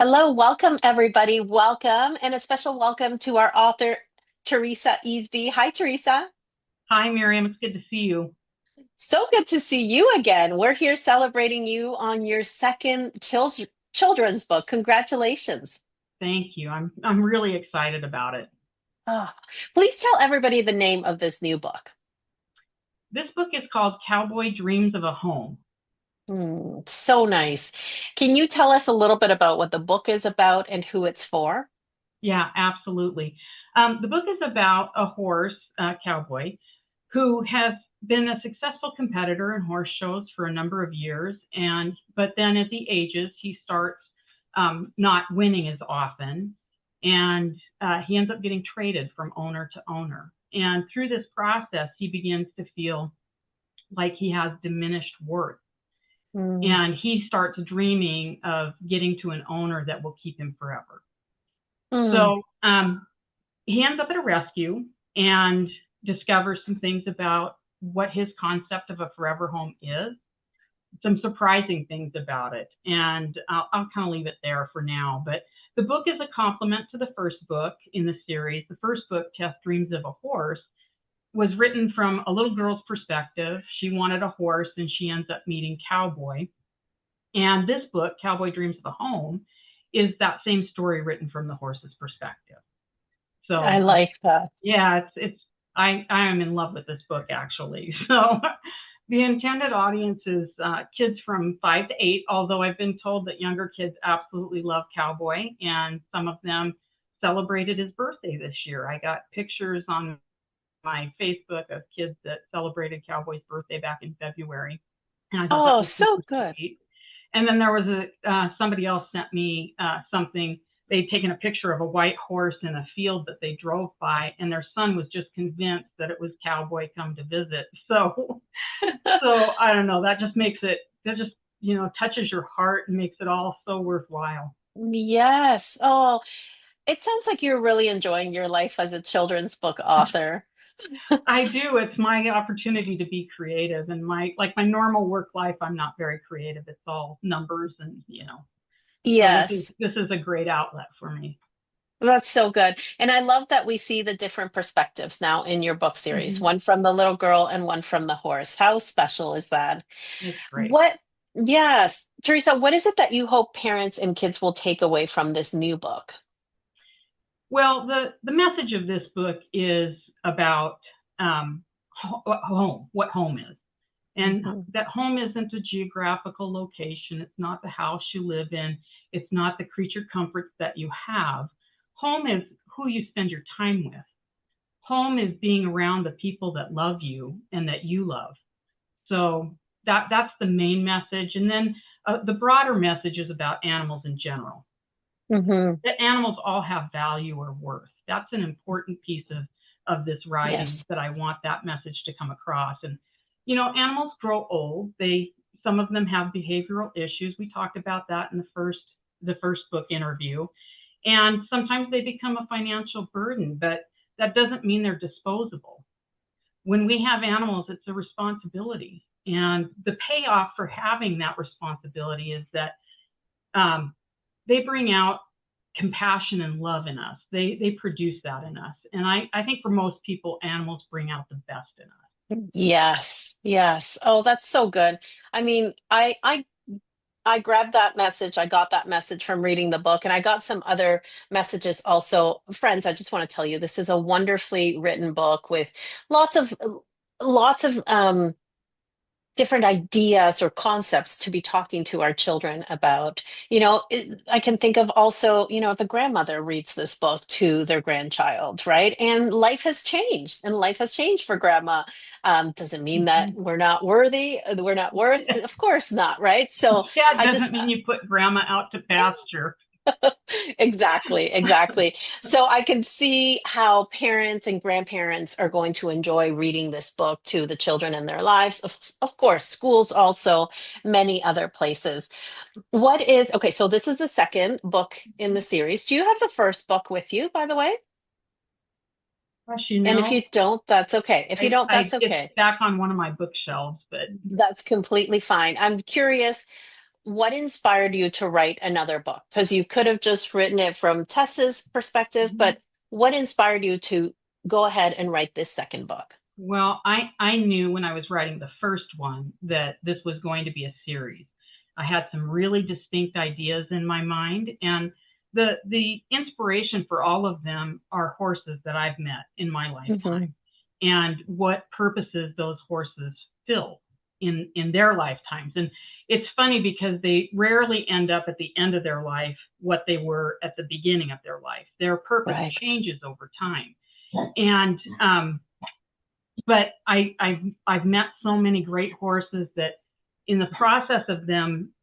Hello, welcome everybody. Welcome and a special welcome to our author, Theresa Easbey. Hi, Theresa. Hi, Miriam. It's good to see you. So good to see you again. We're here celebrating you on your second children's book. Congratulations. Thank you. I'm really excited about it. Oh, please tell everybody the name of this new book. This book is called Cowboy Dreams of a Home. So nice. Can you tell us a little bit about what the book is about and who it's for? Yeah, absolutely. The book is about a horse, cowboy, who has been a successful competitor in horse shows for a number of years, and but then as he ages, he starts not winning as often, and he ends up getting traded from owner to owner. And through this process, he begins to feel like he has diminished worth. Mm, And he starts dreaming of getting to an owner that will keep him forever. mm, So he ends up at a rescue and discovers some things about what his concept of a forever home is, some surprising things about it. And I'll kind of leave it there for now. But the book is a complement to the first book in the series. The first book, Test Dreams of a Horse, was written from a little girl's perspective. She wanted a horse and she ends up meeting Cowboy. And this book, Cowboy Dreams of a Home, is that same story written from the horse's perspective. I So like that. yeah, I am in love with this book actually. So the intended audience is kids from 5 to 8, although I've been told that younger kids absolutely love Cowboy, and some of them celebrated his birthday this year. I got pictures on my Facebook of kids that celebrated Cowboy's birthday back in February, and I thought that Oh, was so super good. sweet. And then there was somebody else sent me something. They'd taken a picture of a white horse in a field that they drove by, and their son was just convinced that it was Cowboy come to visit. So I don't know. That just makes it. That just touches your heart and makes it all so worthwhile. Yes. Oh, it sounds like you're really enjoying your life as a children's book author. I do. It's my opportunity to be creative, and my normal work life. I'm not very creative. It's all numbers, and So Yes, this is a great outlet for me. that's so good. And I love that we see the different perspectives now in your book series, Mm-hmm. one from the little girl and one from the horse. How special is that? It's great. What, yes, Teresa, what is it that you hope parents and kids will take away from this new book? Well, the message of this book is about home, what home is, and Mhm. that home isn't a geographical location. It's not the house you live in. It's not the creature comforts that you have. Home is who you spend your time with. Home is being around the people that love you and that you love. So that's the main message, and then the broader message is about animals in general. Mhm. That animals all have value or worth. That's an important piece of this writing Yes. that I want that message to come across. And animals grow old. Some of them have behavioral issues. We talked about that in the first book interview. And sometimes they become a financial burden, but that doesn't mean they're disposable. When we have animals, it's a responsibility. And the payoff for having that responsibility is that they bring out compassion and love in us. They produce that in us. And I think for most people, animals bring out the best in us. Yes. Yes. Oh, that's so good. I mean, I grabbed that message. I got that message from reading the book, and I got some other messages also. Friends, I just want to tell you this is a wonderfully written book with lots of lots of different ideas or concepts to be talking to our children about. I can think of also, if a grandmother reads this book to their grandchild, right? And life has changed, and life has changed for grandma. Doesn't mean that Mm-hmm. we're not worthy, we're not worth, of course not, right? So Yeah, it I just doesn't mean you put grandma out to pasture. exactly, exactly. So I can see how parents and grandparents are going to enjoy reading this book to the children in their lives. Of course, schools also, many other places. Okay, so this is the second book in the series. Do you have the first book with you, by the way? Gosh, And if you don't, that's okay. If you don't, that's it's okay. back on one of my bookshelves, but That's completely fine. I'm curious. what inspired you to write another book? Because you could have just written it from Tessa's perspective, Mhm. but what inspired you to go ahead and write this second book? Well, I knew when I was writing the first one that this was going to be a series. I had some really distinct ideas in my mind, and the inspiration for all of them are horses that I've met in my Hmm. lifetime, and what purposes those horses fill in their lifetimes. And it's funny because they rarely end up at the end of their life what they were at the beginning of their life. Their purpose Right. changes over time, and but I've met so many great horses that in the process of them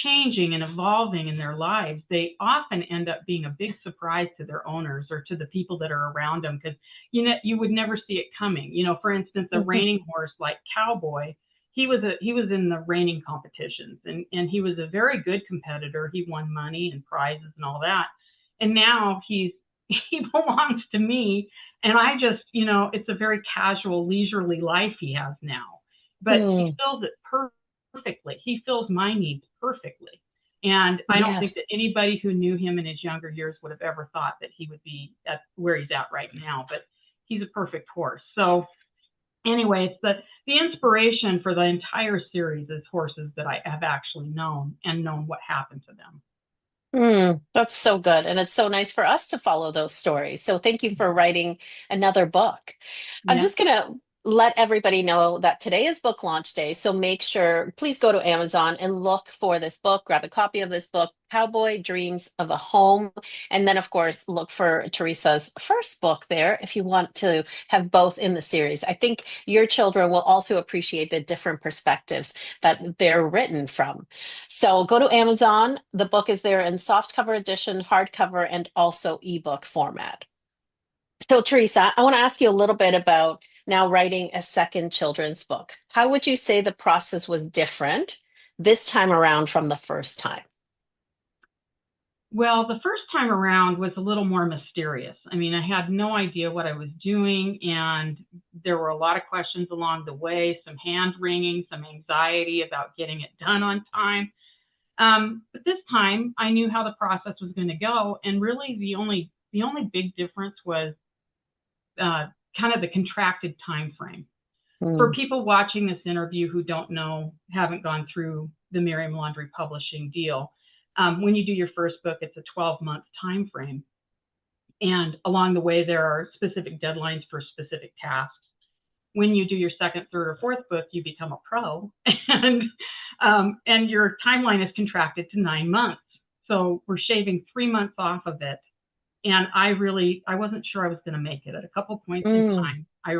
changing and evolving in their lives, they often end up being a big surprise to their owners or to the people that are around them, because you would never see it coming. For instance, a Hmm. reining horse like Cowboy, he was in the reining competitions, and he was a very good competitor. He won money and prizes and all that, and now he belongs to me, and I just, it's a very casual, leisurely life he has now, but he Mm, fills it perfectly. He fills my needs perfectly. And I don't think that yes. anybody who knew him in his younger years would have ever thought that he would be at where he's at right now, but he's a perfect horse. So anyway, it's the inspiration for the entire series is horses that I have actually known and known what happened to them. That's so good. And it's so nice for us to follow those stories. So thank you for writing another book. I'm Yeah. just going to let everybody know that today is book launch day. So make sure, please go to Amazon and look for this book, grab a copy of this book, Cowboy Dreams of a Home. And then, of course, look for Teresa's first book there if you want to have both in the series. I think your children will also appreciate the different perspectives that they're written from. So go to Amazon. The book is there in softcover edition, hardcover, and also ebook format. So, Teresa, I want to ask you a little bit about now writing a second children's book. How would you say the process was different this time around from the first time? Well, the first time around was a little more mysterious. I mean, I had no idea what I was doing, and there were a lot of questions along the way, some hand wringing, some anxiety about getting it done on time. But this time, I knew how the process was going to go, and really, the only big difference was uh, kind of the contracted time frame. For Mm, people watching this interview who don't know, haven't gone through the Miriam Laundry Publishing deal, when you do your first book, it's a 12-month time frame, and along the way, there are specific deadlines for specific tasks. When you do your second, third, or fourth book, you become a pro, and your timeline is contracted to 9 months. So we're shaving 3 months off of it, and I wasn't sure I was going to make it. At a couple points in mm, time, I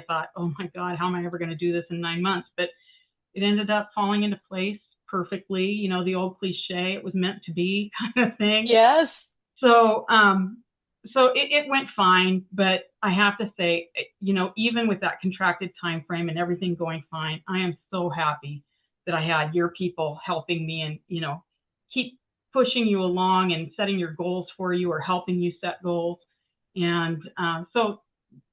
thought, oh my God, how am I ever going to do this in 9 months? But it ended up falling into place perfectly. The old cliche, it was meant to be kind of thing. yes. So, it went fine, but I have to say, even with that contracted time frame and everything going fine, I am so happy that I had your people helping me and, keep pushing you along and setting your goals for you or helping you set goals. And so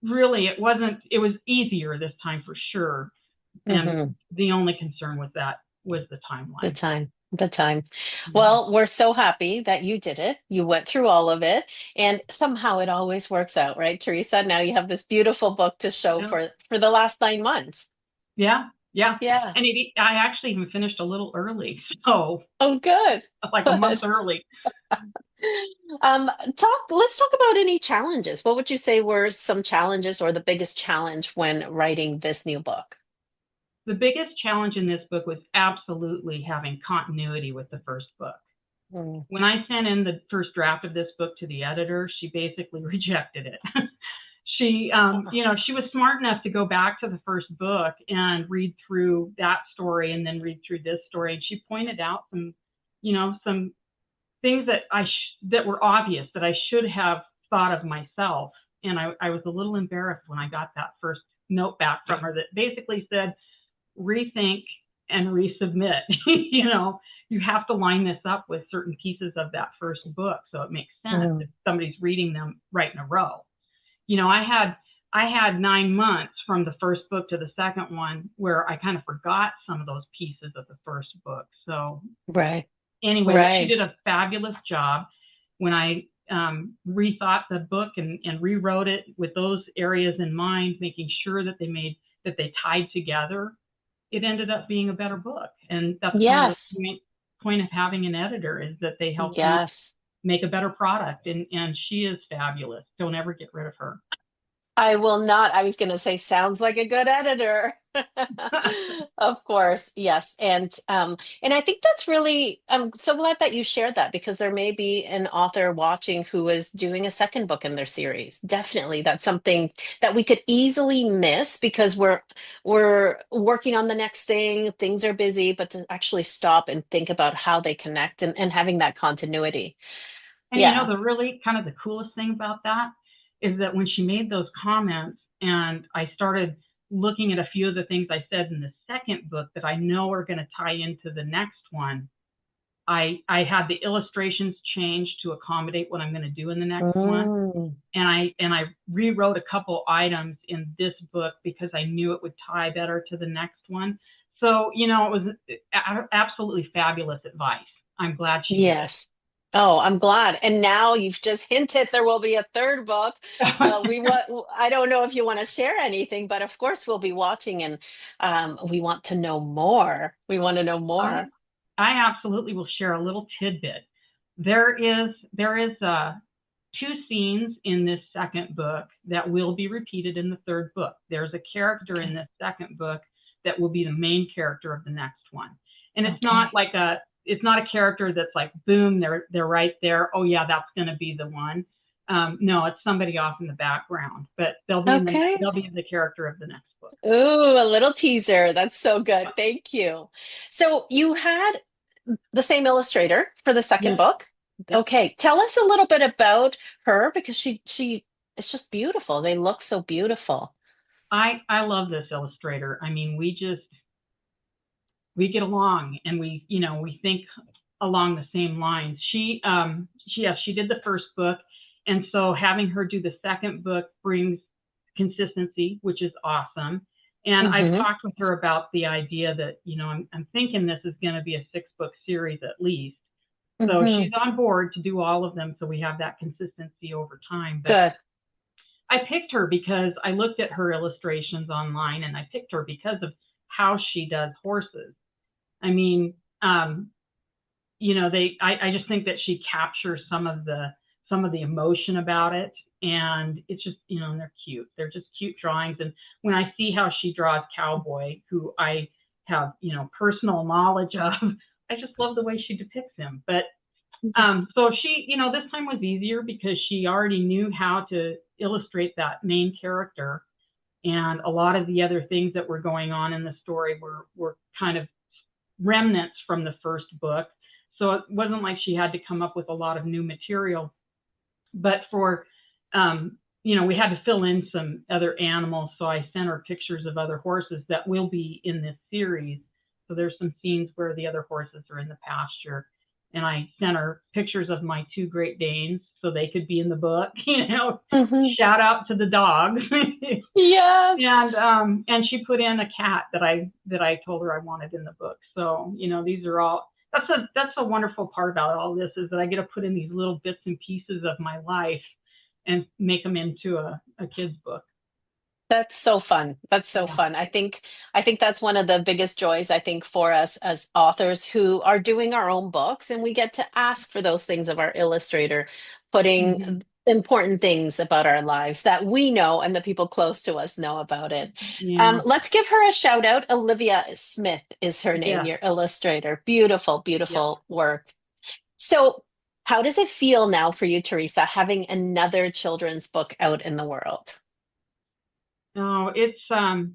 really it was easier this time for sure. And Hmm. the only concern was the The timeline. time, the time. Yeah. Well, we're so happy that you did it. You went through all of it, and somehow it always works out, right, Teresa? Now you have this beautiful book to show Yeah. for the last 9 months. Yeah, yeah. Yeah. And I actually even finished a little early, so Oh, good. like a month Good. early. Let's talk about any challenges. What would you say were some challenges or the biggest challenge when writing this new book? The biggest challenge in this book was absolutely having continuity with the first book. Mm. When I sent in the first draft of this book to the editor, she basically rejected it. She was smart enough to go back to the first book and read through that story and then read through this story. And she pointed out some things that were obvious that I should have thought of myself. And I was a little embarrassed when I got that first note back from her that basically said, rethink and resubmit. You have to line this up with certain pieces of that first book so it makes sense if Mm. somebody's reading them right in a row. I I had 9 months from the first book to the second one where I kind of forgot some of those pieces of the first book. So Right. anyway, but she Right. did a fabulous job when I rethought the book and rewrote it with those areas in mind, making sure that they tied together. It ended up being a better book, and that's kind of Yes. the point of having an editor, is that they help you Yes. make a better product. And she is fabulous. Don't ever get rid of her. I will not. I was going to say, sounds like a good editor. Of course, yes. And I think that's really, I'm so glad that you shared that, because there may be an author watching who is doing a second book in their series. Definitely, that's something that we could easily miss because we're working on the next thing, things are busy, but to actually stop and think about how they connect and having that continuity. And Yeah. the really kind of the coolest thing about that is that when she made those comments and I started looking at a few of the things I said in the second book that I know are going to tie into the next one, I had the illustrations changed to accommodate what I'm going to do in the next one. Mm. And I rewrote a couple items in this book because I knew it would tie better to the next one. So, it was absolutely fabulous advice. I'm glad she did it. Yes. Oh, I'm glad. And now you've just hinted there will be a third book. We want, I don't know if you want to share anything, but of course we'll be watching and we want to know more. We want to know I more. I absolutely will share a little tidbit. There is two scenes in this second book that will be repeated in the third book. There's a character in Okay. this second book that will be the main character of the next one, and Okay. it's not a character that's like boom, they're right there. Oh yeah, that's going to be the one. No, it's somebody off in the background, but Okay. they'll be the character of the next book. Ooh, a little teaser. That's so good. Thank you. So you had the same illustrator for the second Yep, book. yep. Okay, tell us a little bit about her because she it's just beautiful. They look so beautiful. I love this illustrator. I mean, we get along and we think along the same lines. She did the first book, and so having her do the second book brings consistency, which is awesome. And I've Hmm. talked with her about the idea that I'm thinking this is going to be a 6 book series at least. So she's Hmm. on board to do all of them, so we have that consistency over time. But Good. I picked her because I looked at her illustrations online, and I picked her because of how she does horses. I mean, I just think that she captures some of the emotion about it, and it's just, and they're cute. They're just cute drawings. And when I see how she draws Cowboy, who I have, personal knowledge of, I just love the way she depicts him. But so she, this time was easier because she already knew how to illustrate that main character, and a lot of the other things that were going on in the story were kind of remnants from the first book. So it wasn't like she had to come up with a lot of new material. But we had to fill in some other animals. So I sent her pictures of other horses that will be in this series. So there's some scenes where the other horses are in the pasture. And I sent her pictures of my 2 Great Danes so they could be in the book. Hmm. Shout out to the dogs. Yes. And she put in a cat that I told her I wanted in the book. So these are all, that's a wonderful part about all this, is that I get to put in these little bits and pieces of my life and make them into a kid's book. That's so fun. That's so Yeah. fun. I think that's one of the biggest joys I think for us as authors who are doing our own books and we get to ask for those things of our illustrator, Mm-hmm. putting important things about our lives that we know and the people close to us know about it. Yeah. Let's give her a shout out. Olivia Smith is her name, Yes. your illustrator. Beautiful, Yep. beautiful work. So, how does it feel now for you, Teresa, having another children's book out in the world? No, it's I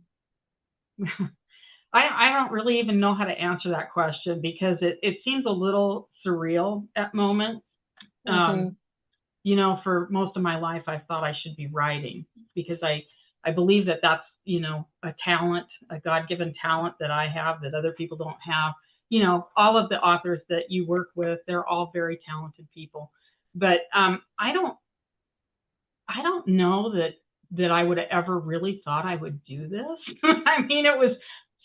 don't really even know how to answer that question because it seems a little surreal at moments. Um, Hmm. for most of my life, I thought I should be writing because I believe that that's, a talent, a God-given talent that I have that other people don't have. All of the authors that you work with, they're all very talented people. But I don't know that that I would have ever really thought I would do this. I mean, it was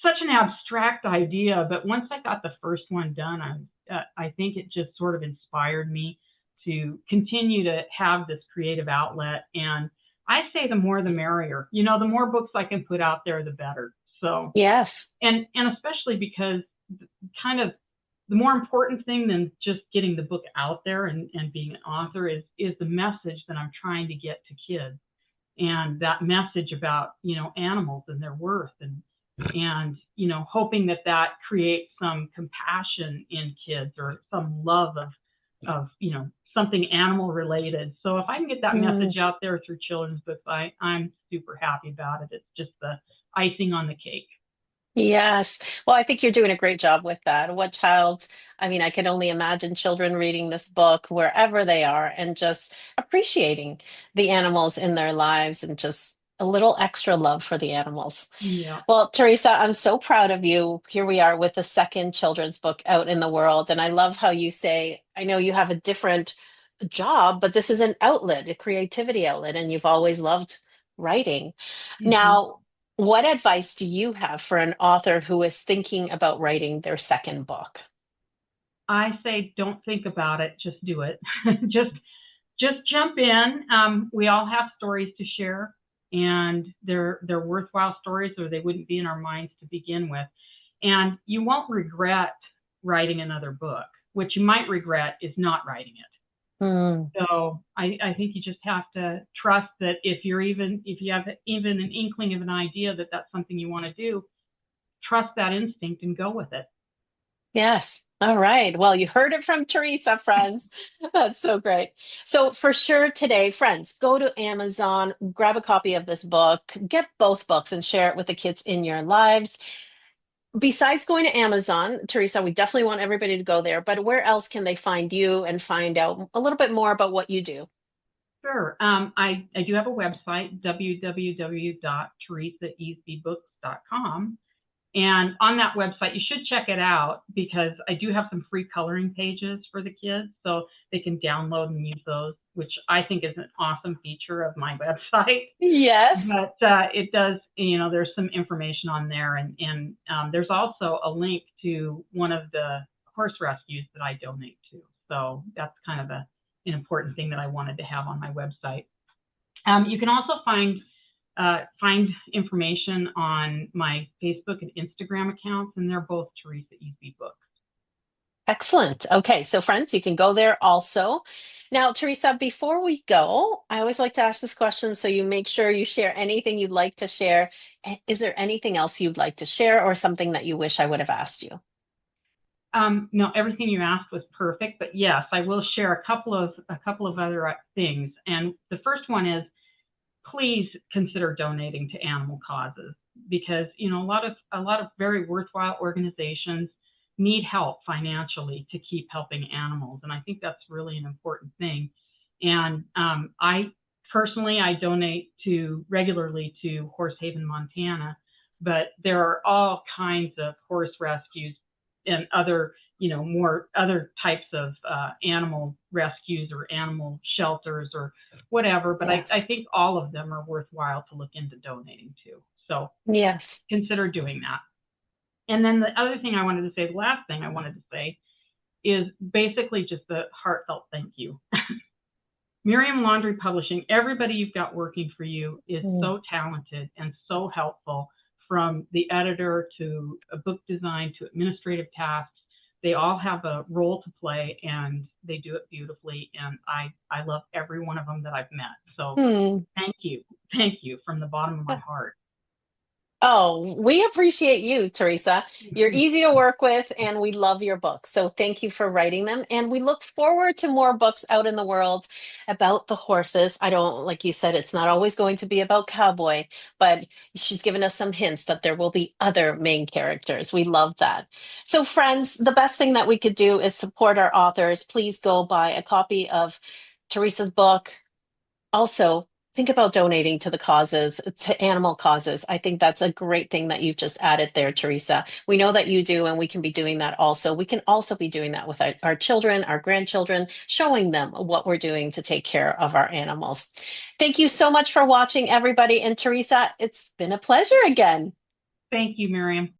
such an abstract idea, but once I got the first one done, I think it just sort of inspired me to continue to have this creative outlet. And I say the more the merrier. You know, the more books I can put out there, the better. So, Yes. and especially because kind of the more important thing than just getting the book out there and being an author is the message that I'm trying to get to kids, and that message about, you know, animals and their worth, and you know, hoping that that creates some compassion in kids, or some love of you know, something animal related. So if I can get that Mm. message out there through children's books, I'm super happy about it. It's just the icing on the cake. Yes. Well, I think you're doing a great job with that. What child, I mean, I can only imagine children reading this book wherever they are and just appreciating the animals in their lives and just a little extra love for the animals. Yeah. Well, Teresa, I'm so proud of you. Here we are with the second children's book out in the world. And I love how you say, I know you have a different job, but this is an outlet, a creativity outlet, and you've always loved writing. Hmm. Now, what advice do you have for an author who is thinking about writing their second book? I say don't think about it, just do it. just just jump in. We all have stories to share, and they're worthwhile stories, or they wouldn't be in our minds to begin with. And you won't regret writing another book. What you might regret is not writing it. Hmm. So I think you just have to trust that if you have even an inkling of an idea that that's something you want to do, trust that instinct and go with it. Yes. All right. Well, you heard it from Teresa, friends. That's so great. So, for sure today, friends, go to Amazon, grab a copy of this book, get both books, and share it with the kids in your lives. Besides going to Amazon, Teresa, we definitely want everybody to go there, but where else can they find you and find out a little bit more about what you do? Sure. I do have a website, www.teresaeasbeybooks.com. And on that website, you should check it out because I do have some free coloring pages for the kids, so they can download and use those, which I think is an awesome feature of my website. Yes. But it does, you know, there's some information on there, and there's also a link to one of the horse rescues that I donate to. So that's kind of an important thing that I wanted to have on my website. You can also find information on my Facebook and Instagram accounts, and they're both Theresa Easbey Books. Excellent. Okay, so friends, you can go there also. Now, Teresa, before we go, I always like to ask this question so you make sure you share anything you'd like to share. Is there anything else you'd like to share or something that you wish I would have asked you? No, everything you asked was perfect, but yes, I will share a couple of other things. And the first one is, please consider donating to animal causes, because you know, a lot of very worthwhile organizations need help financially to keep helping animals, and I think that's really an important thing. And I personally, I donate to regularly to Horse Haven, Montana, but there are all kinds of horse rescues and other, you know, more other types of animal rescues or animal shelters or whatever. But I Yes. think all of them are worthwhile to look into donating to. So Yes. consider doing that. And then the other thing I wanted to say, the last thing I wanted to say, is basically just a heartfelt thank you. Miriam Laundry Publishing, everybody you've got working for you is Mm. so talented and so helpful, from the editor to a book design to administrative tasks. They all have a role to play, and they do it beautifully. And I love every one of them that I've met. So Hmm. thank you. Thank you from the bottom of my heart. Oh, we appreciate you, Teresa. You're easy to work with, and we love your books. So thank you for writing them. And we look forward to more books out in the world about the horses. I don't, like you said, it's not always going to be about Cowboy, but she's given us some hints that there will be other main characters. We love that. So, friends, the best thing that we could do is support our authors. Please go buy a copy of Teresa's book. Also, think about donating to the causes, to animal causes. I think that's a great thing that you've just added there, Teresa. We know that you do, and we can be doing that also. We can also be doing that with our children, our grandchildren, showing them what we're doing to take care of our animals. Thank you so much for watching, everybody. And Teresa, it's been a pleasure again. Thank you, Miriam.